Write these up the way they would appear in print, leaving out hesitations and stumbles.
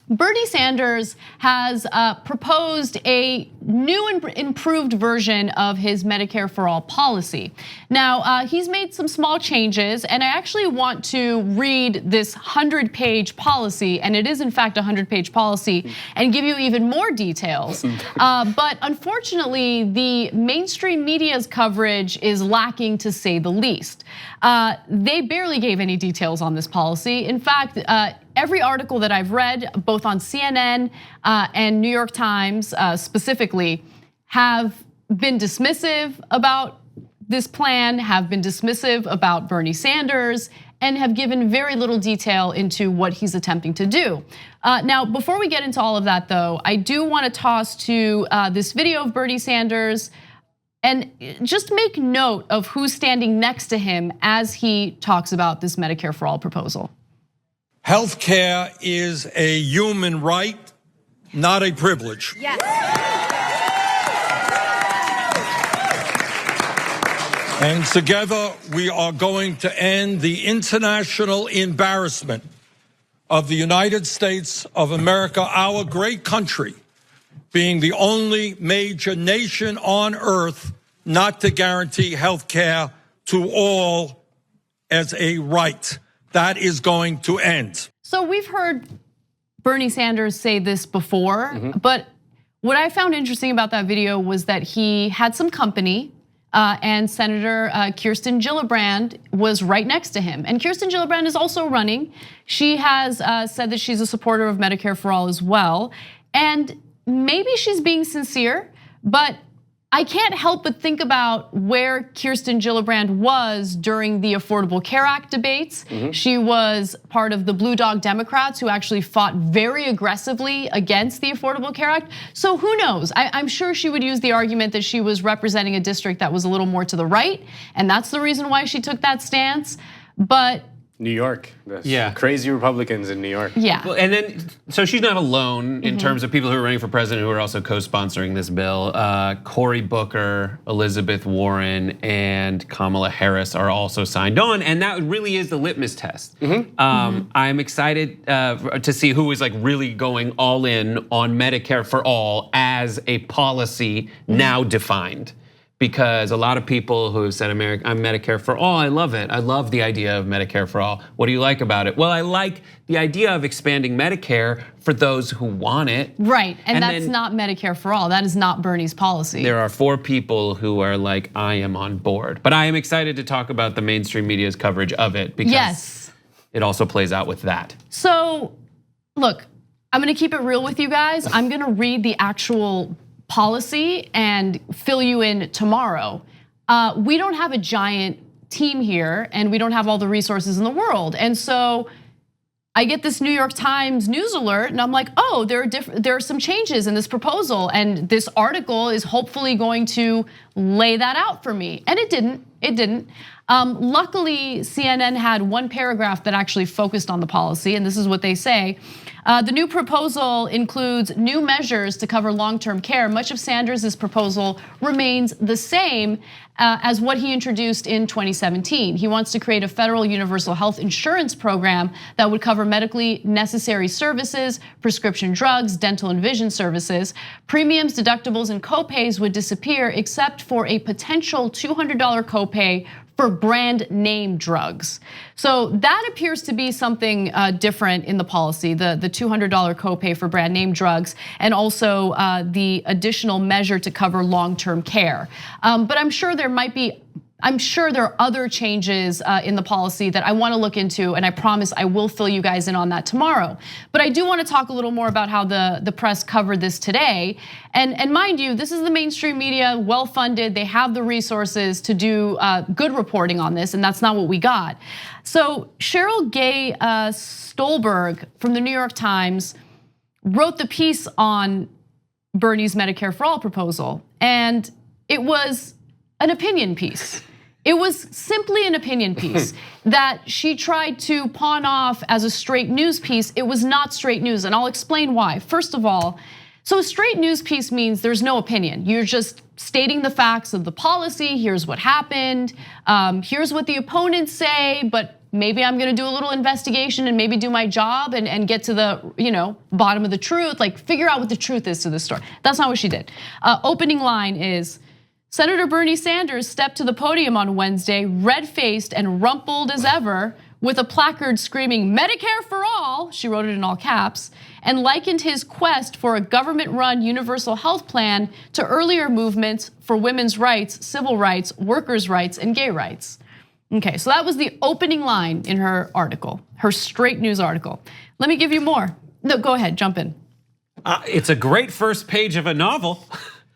Bernie Sanders has proposed a new and improved version of his Medicare for All policy. Now, he's made some small changes, and I actually want to read this 100-page policy, and it is in fact a 100-page policy, and give you even more details. But unfortunately, the mainstream media's coverage is lacking, to say the least. They barely gave any details on this policy. In fact, every article that I've read, both on CNN and New York Times specifically, have been dismissive about this plan, have been dismissive about Bernie Sanders, and have given very little detail into what he's attempting to do. Now, before we get into all of that though, I do want to toss to this video of Bernie Sanders and just make note of who's standing next to him as he talks about this Medicare for All proposal. Healthcare is a human right, not a privilege. Yes. And together we are going to end the international embarrassment of the United States of America, our great country, being the only major nation on earth not to guarantee health care to all as a right. That is going to end. So we've heard Bernie Sanders say this before, but what I found interesting about that video was that he had some company, and Senator Kirsten Gillibrand was right next to him. And Kirsten Gillibrand is also running. She has said that she's a supporter of Medicare for All as well. And maybe she's being sincere, but I can't help but think about where Kirsten Gillibrand was during the Affordable Care Act debates. She was part of the Blue Dog Democrats who actually fought very aggressively against the Affordable Care Act. So who knows? I'm sure she would use the argument that she was representing a district that was a little more to the right, and that's the reason why she took that stance. But New York, crazy Republicans in New York. Yeah. Well, and then, so she's not alone in terms of people who are running for president who are also co-sponsoring this bill. Cory Booker, Elizabeth Warren, and Kamala Harris are also signed on, and that really is the litmus test. I'm excited to see who is like really going all in on Medicare for All as a policy now defined. Because a lot of people who have said, I'm Medicare for All, I love it. I love the idea of Medicare for All. What do you like about it? Well, I like the idea of expanding Medicare for those who want it. Right, and that's not Medicare for All. That is not Bernie's policy. There are 4 people who are like, I am on board. But I am excited to talk about the mainstream media's coverage of it because it also plays out with that. So, look, I'm gonna keep it real with you guys. I'm gonna read the actual policy and fill you in tomorrow. We don't have a giant team here and we don't have all the resources in the world. And so I get this New York Times news alert and I'm like, oh, there are some changes in this proposal and this article is hopefully going to lay that out for me. And it didn't. Luckily, CNN had one paragraph that actually focused on the policy, and this is what they say. The new proposal includes new measures to cover long-term care. Much of Sanders' proposal remains the same as what he introduced in 2017. He wants to create a federal universal health insurance program that would cover medically necessary services, prescription drugs, dental and vision services. Premiums, deductibles, and copays would disappear except for a potential $200 copay for brand name drugs. So that appears to be something different in the policy, the $200 copay for brand name drugs, and also the additional measure to cover long-term care. But I'm sure there are other changes in the policy that I want to look into, and I promise I will fill you guys in on that tomorrow. But I do want to talk a little more about how the press covered this today. And mind you, this is the mainstream media, well-funded. They have the resources to do good reporting on this, and that's not what we got. So Cheryl Gay Stolberg from the New York Times wrote the piece on Bernie's Medicare for All proposal, and it was an opinion piece. It was simply an opinion piece that she tried to pawn off as a straight news piece. It was not straight news, and I'll explain why. First of all, so a straight news piece means there's no opinion. You're just stating the facts of the policy. Here's what happened. Here's what the opponents say, but maybe I'm gonna do a little investigation and maybe do my job and get to the bottom of the truth, like figure out what the truth is to this story. That's not what she did. Opening line is, Senator Bernie Sanders stepped to the podium on Wednesday, red-faced and rumpled as ever, with a placard screaming, "Medicare for all," she wrote it in all caps, and likened his quest for a government-run universal health plan to earlier movements for women's rights, civil rights, workers' rights, and gay rights. Okay, so that was the opening line in her article, her straight news article. Let me give you more. No, go ahead, jump in. It's a great first page of a novel.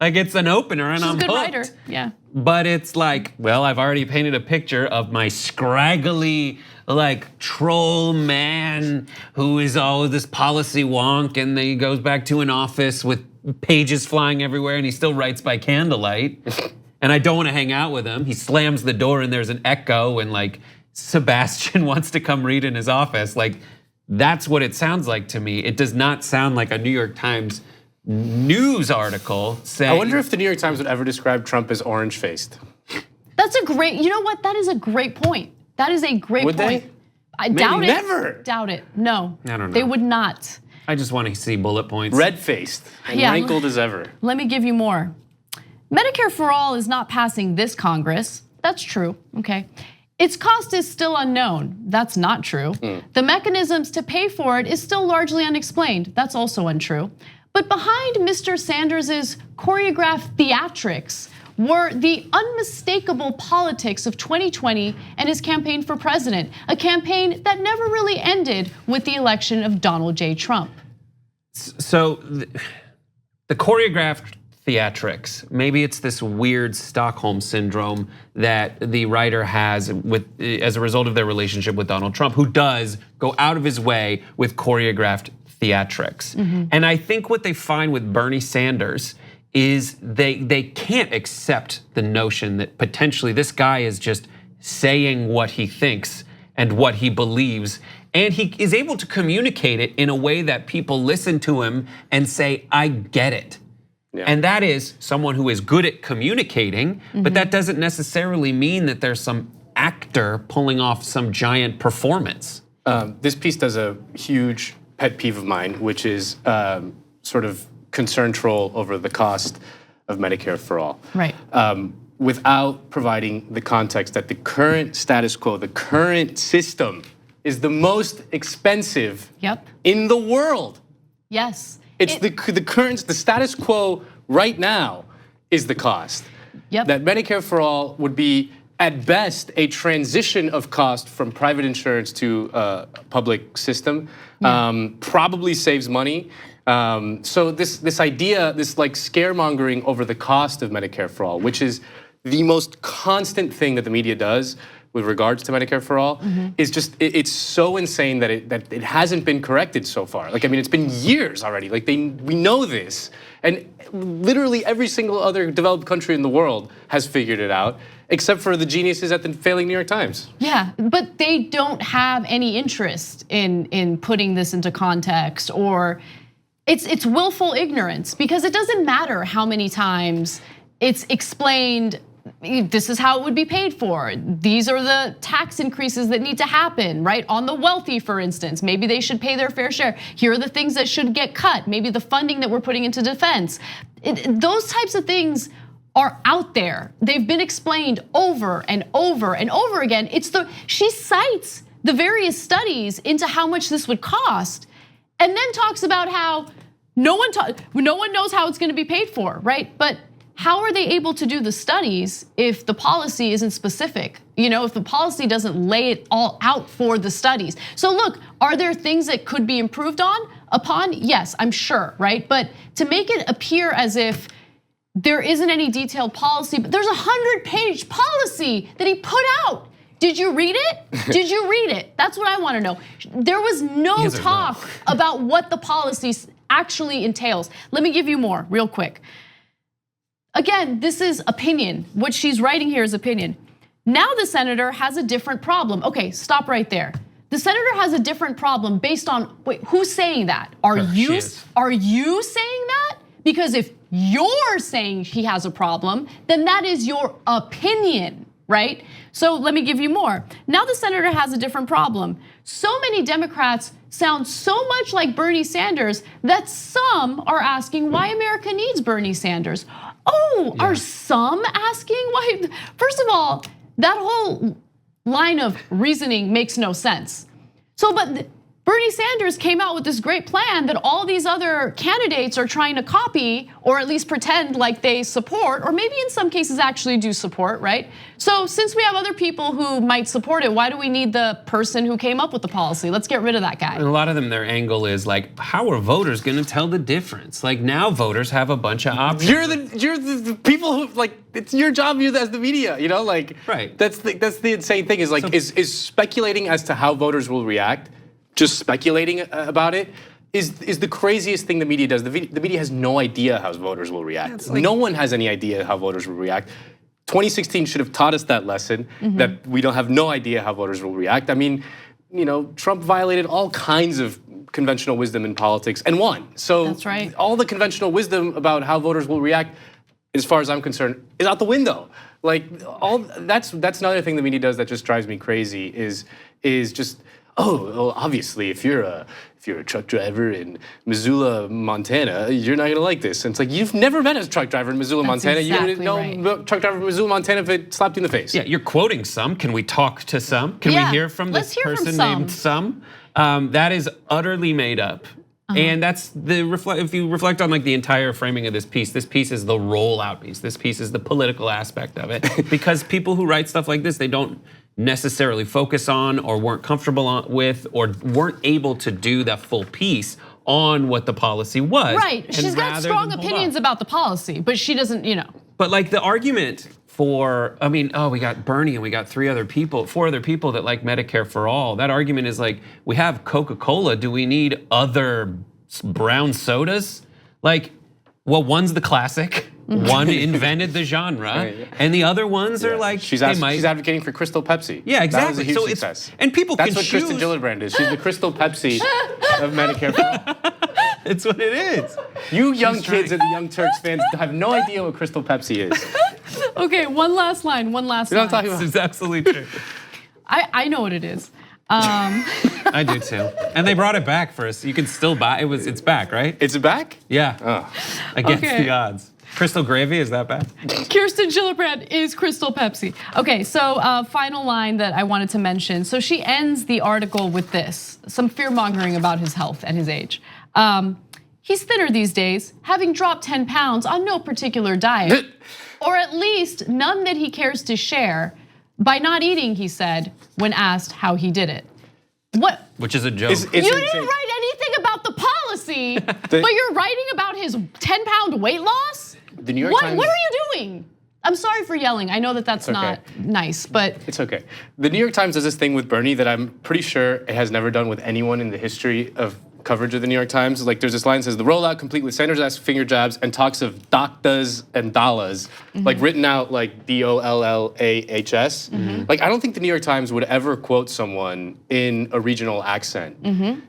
Like it's an opener and I'm hooked. She's a good writer, yeah. But it's like, well, I've already painted a picture of my scraggly, like troll man who is all this policy wonk, and then he goes back to an office with pages flying everywhere and he still writes by candlelight. And I don't want to hang out with him. He slams the door and there's an echo and like Sebastian wants to come read in his office. Like that's what it sounds like to me. It does not sound like a New York Times news article saying. I wonder if the New York Times would ever describe Trump as orange-faced. That's a great, you know what? That is a great point. That is a great point. Would they? I doubt it. Never. Doubt it. No. I don't know. They would not. I just want to see bullet points. Red-faced and wrinkled as ever. Let me give you more. Medicare for all is not passing this Congress. That's true, okay. Its cost is still unknown. That's not true. The mechanisms to pay for it is still largely unexplained. That's also untrue. But behind Mr. Sanders's choreographed theatrics were the unmistakable politics of 2020 and his campaign for president, a campaign that never really ended with the election of Donald J. Trump. So the choreographed theatrics, maybe it's this weird Stockholm syndrome that the writer has as a result of their relationship with Donald Trump, who does go out of his way with choreographed theatrics. And I think what they find with Bernie Sanders is they can't accept the notion that potentially this guy is just saying what he thinks and what he believes, and he is able to communicate it in a way that people listen to him and say, I get it. Yeah. And that is someone who is good at communicating, but that doesn't necessarily mean that there's some actor pulling off some giant performance. This piece does a huge pet peeve of mine, which is sort of concern troll over the cost of Medicare for all. Right. Without providing the context that the current status quo, the current system is the most expensive in the world. Yes. It's the status quo right now is the cost. That Medicare for all would be at best a transition of cost from private insurance to a public system. Probably saves money. So this idea, this like scaremongering over the cost of Medicare for all, which is the most constant thing that the media does with regards to Medicare for all, is just, it's so insane that it hasn't been corrected so far. Like, I mean, it's been years already. Like we know this, and literally every single other developed country in the world has figured it out, except for the geniuses at the failing New York Times. Yeah, but they don't have any interest in putting this into context, or it's willful ignorance, because it doesn't matter how many times it's explained. This is how it would be paid for. These are the tax increases that need to happen, right? On the wealthy, for instance, maybe they should pay their fair share. Here are the things that should get cut. Maybe the funding that we're putting into defense. Those types of things are out there. They've been explained over and over and over again. She cites the various studies into how much this would cost, and then talks about how no one knows how it's going to be paid for, right? But how are they able to do the studies if the policy isn't specific? If the policy doesn't lay it all out for the studies. So look, are there things that could be improved upon? Yes, I'm sure, right? But to make it appear as if there isn't any detailed policy, but there's a 100-page policy that he put out. Did you read it? Did you read it? That's what I want to know. There was no talk about what the policy actually entails. Let me give you more real quick. Again, this is opinion. What she's writing here is opinion. Now the senator has a different problem. Okay, stop right there. The senator has a different problem based on, wait, who's saying that? Are you saying that? Because if you're saying he has a problem, then that is your opinion. right? So let me give you more. Now the senator has a different problem. So many Democrats sound so much like Bernie Sanders that some are asking why America needs Bernie Sanders. Oh, are some asking why? First of all, that whole line of reasoning makes no sense. So, but Bernie Sanders came out with this great plan that all these other candidates are trying to copy or at least pretend like they support, or maybe in some cases actually do support, right? So since we have other people who might support it, why do we need the person who came up with the policy? Let's get rid of that guy. And a lot of them, their angle is like, how are voters gonna tell the difference? Like now voters have a bunch of options. You're the people who like, it's your job as the media, you know, like right. That's the insane thing is like, is speculating as to how voters will react, just speculating about it, is the craziest thing the media does. The media has no idea how voters will react. No one has any idea how voters will react. 2016 should have taught us that lesson, that we don't have no idea how voters will react. I mean, you know, Trump violated all kinds of conventional wisdom in politics and won. So that's right. All the conventional wisdom about how voters will react, as far as I'm concerned, is out the window. Like that's another thing the media does that just drives me crazy is just, oh, well, obviously, if you're a truck driver in Missoula, Montana, you're not gonna like this. And it's like, you've never met a truck driver in Missoula, Montana. Exactly you wouldn't know truck driver in Missoula, Montana if it slapped you in the face. Yeah, you're quoting some. Can we talk to some? Can we hear from this person named some? That is utterly made up. And that's if you reflect on like the entire framing of this piece is the rollout piece. This piece is the political aspect of it. Because people who write stuff like this, they don't necessarily focus on or weren't comfortable with or weren't able to do that full piece on what the policy was. Right, she's got strong opinions about the policy, but she doesn't, you know. But like the argument for, I mean, oh, we got Bernie and we got four other people that like Medicare for all. That argument is like, we have Coca-Cola, do we need other brown sodas? Like, well, one's the classic, one invented the genre, and the other ones are like, she's advocating for Crystal Pepsi. Yeah, exactly. That was a huge success. And people That's can what choose. Kristen Gillibrand is. She's the Crystal Pepsi of Medicare for all. It's what it is. You young kids and the young Turks fans have no idea what Crystal Pepsi is. Okay, one last line. You know what I'm talking about? This is absolutely true. I know what it is. I do too. And they brought it back for us. You can still buy it. It's back, right? It's back? Yeah. Oh. Against the odds. Crystal Gravy, is that back? Kirsten Gillibrand is Crystal Pepsi. Okay, so final line that I wanted to mention. So she ends the article with this, some fear mongering about his health and his age. He's thinner these days, having dropped 10 pounds on no particular diet, or at least none that he cares to share. By not eating, he said, when asked how he did it. What? Which is a joke. You didn't write anything about the policy, but you're writing about his 10-pound weight loss? The New York Times. What are you doing? I'm sorry for yelling. I know that that's not nice, but. It's okay. The New York Times does this thing with Bernie that I'm pretty sure it has never done with anyone in the history of coverage of the New York Times. Like there's this line that says, the rollout complete with Sanders-esque finger jabs and talks of doctors and dollars, like written out like D-O-L-L-A-H-S. Like I don't think the New York Times would ever quote someone in a regional accent.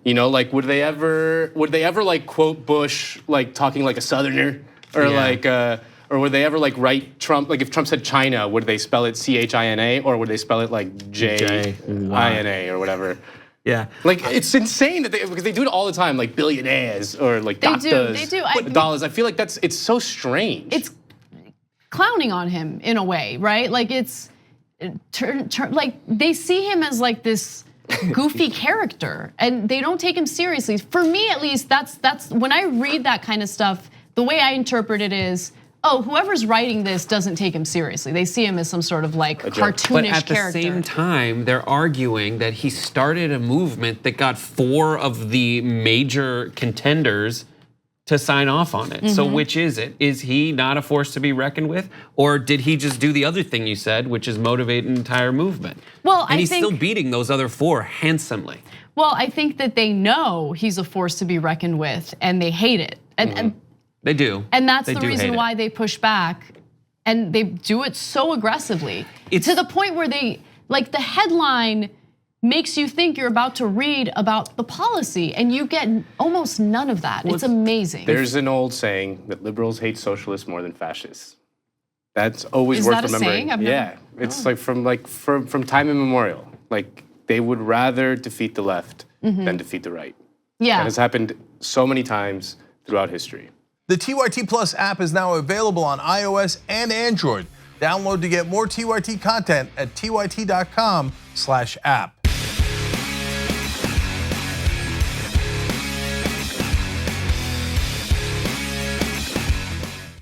You know, like would they ever like quote Bush like talking like a Southerner? Or like, or would they ever like write Trump, like if Trump said China, would they spell it C-H-I-N-A or would they spell it like J-I-N-A or whatever? Yeah. Like it's insane that because they do it all the time, like billionaires or like doctors. They do. Dollars. I feel like it's so strange. It's clowning on him in a way, right? Like it's like they see him as like this goofy character and they don't take him seriously. For me at least, that's when I read that kind of stuff, the way I interpret it is, oh, whoever's writing this doesn't take him seriously. They see him as some sort of like cartoonish but at character. the same time, they're arguing that he started a movement that got 4 of the major contenders to sign off on it. So which is it? Is he not a force to be reckoned with? Or did he just do the other thing you said, which is motivate an entire movement? Well, and he's still beating those other 4 handsomely. Well, I think that they know he's a force to be reckoned with and they hate it. And they do. And that's the reason why they push back and they do it so aggressively. It's to the point where they, like the headline makes you think you're about to read about the policy and you get almost none of that. It's amazing. There's an old saying that liberals hate socialists more than fascists. That's always Is worth that a remembering. saying? Yeah, it's from time immemorial. Like they would rather defeat the left than defeat the right. Yeah. That has happened so many times throughout history. The TYT Plus app is now available on iOS and Android. Download to get more TYT content at tyt.com/app.